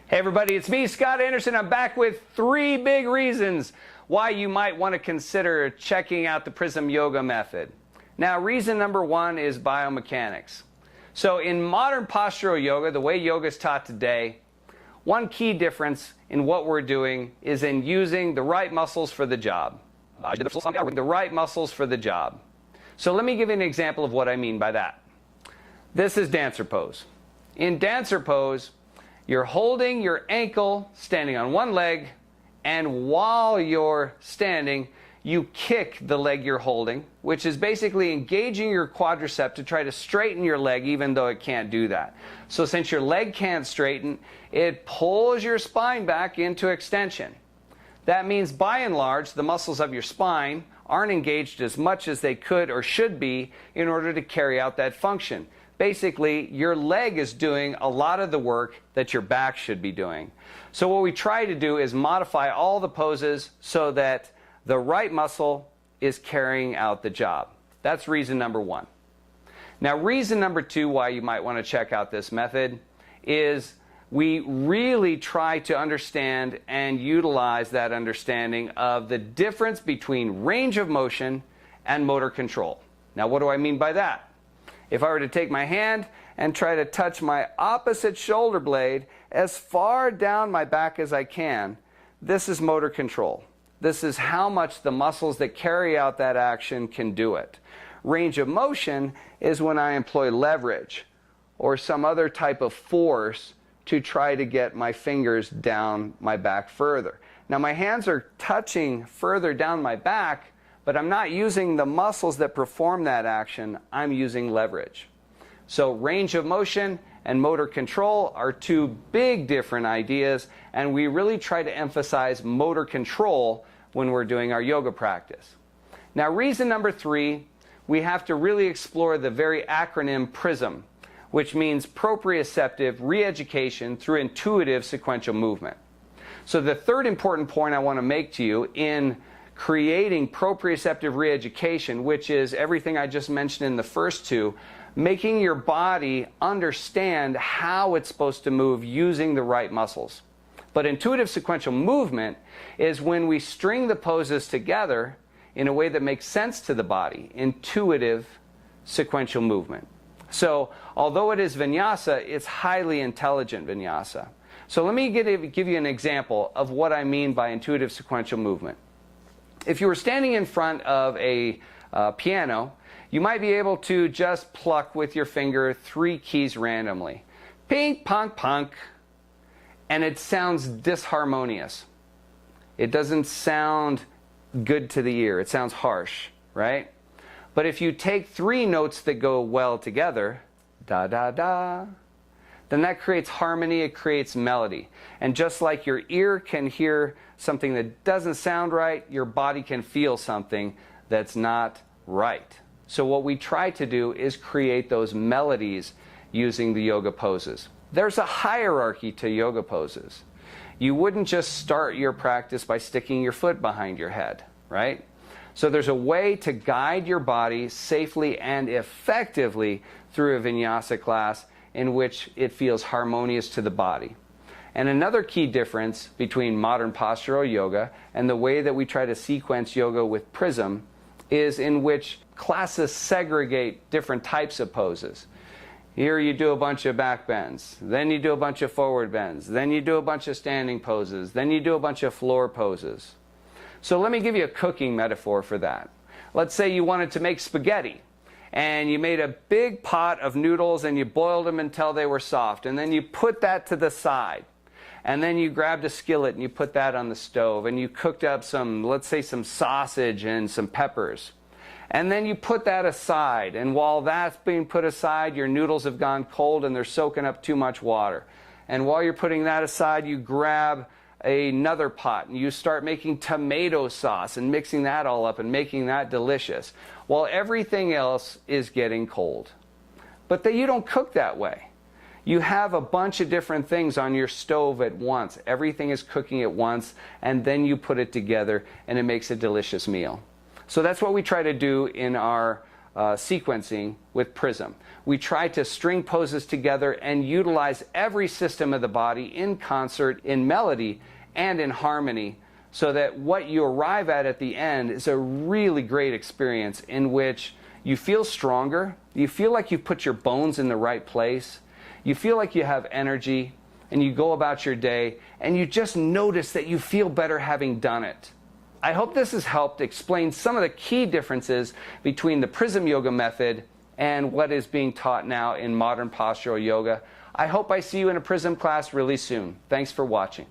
Hey everybody, it's me, Scott Anderson. I'm back with 3 big reasons why you might want to consider checking out the PRISM Yoga Method. Now, reason number 1 is biomechanics. So in modern postural yoga, the way yoga is taught today, one key difference in what we're doing is in using the right muscles for the job. The right muscles for the job. So let me give you an example of what I mean by that. This is dancer pose. In dancer pose, you're holding your ankle standing on one leg, and while you're standing, you kick the leg you're holding, which is basically engaging your quadricep to try to straighten your leg, even though it can't do that. So since your leg can't straighten, it pulls your spine back into extension. That means, by and large, the muscles of your spine aren't engaged as much as they could or should be in order to carry out that function. Basically, your leg is doing a lot of the work that your back should be doing. So what we try to do is modify all the poses so that the right muscle is carrying out the job. That's reason number 1. Now, reason number 2 why you might want to check out this method is we really try to understand and utilize that understanding of the difference between range of motion and motor control. Now, what do I mean by that? If I were to take my hand and try to touch my opposite shoulder blade as far down my back as I can, this is motor control. This is how much the muscles that carry out that action can do it. Range of motion is when I employ leverage or some other type of force to try to get my fingers down my back further. Now, my hands are touching further down my back, but I'm not using the muscles that perform that action. I'm using leverage. So range of motion and motor control are 2 big different ideas, and we really try to emphasize motor control when we're doing our yoga practice. Now, reason number 3, we have to really explore the very acronym PRISM, which means proprioceptive re-education through intuitive sequential movement. So the third important point I want to make to you in creating proprioceptive re-education, which is everything I just mentioned in the first 2, making your body understand how it's supposed to move using the right muscles. But intuitive sequential movement is when we string the poses together in a way that makes sense to the body. Intuitive sequential movement. So although it is vinyasa, it's highly intelligent vinyasa. So let me give you an example of what I mean by intuitive sequential movement. If you were standing in front of a piano, you might be able to just pluck with your finger 3 keys randomly. Pink, punk, punk. And it sounds disharmonious. It doesn't sound good to the ear. It sounds harsh, right? But if you take 3 notes that go well together, da, da, da, then that creates harmony, it creates melody. And just like your ear can hear something that doesn't sound right, your body can feel something that's not right. So what we try to do is create those melodies using the yoga poses. There's a hierarchy to yoga poses. You wouldn't just start your practice by sticking your foot behind your head, right? So there's a way to guide your body safely and effectively through a vinyasa class in which it feels harmonious to the body. And another key difference between modern postural yoga and the way that we try to sequence yoga with PRISM is in which classes segregate different types of poses. Here you do a bunch of back bends, then you do a bunch of forward bends, then you do a bunch of standing poses, then you do a bunch of floor poses. So let me give you a cooking metaphor for that. Let's say you wanted to make spaghetti, and you made a big pot of noodles and you boiled them until they were soft, and then you put that to the side. And then you grabbed a skillet and you put that on the stove, and you cooked up some, let's say, some sausage and some peppers. And then you put that aside, and while that's being put aside, your noodles have gone cold and they're soaking up too much water. And while you're putting that aside, you grab another pot and you start making tomato sauce and mixing that all up and making that delicious, while everything else is getting cold. But you don't cook that way. You have a bunch of different things on your stove at once. Everything is cooking at once, and then you put it together and it makes a delicious meal. So that's what we try to do in our sequencing with PRISM. We try to string poses together and utilize every system of the body in concert, in melody, and in harmony, so that what you arrive at the end is a really great experience in which you feel stronger, you feel like you put your bones in the right place, you feel like you have energy, and you go about your day, and you just notice that you feel better having done it. I hope this has helped explain some of the key differences between the PRISM Yoga Method and what is being taught now in modern postural yoga. I hope I see you in a PRISM class really soon. Thanks for watching.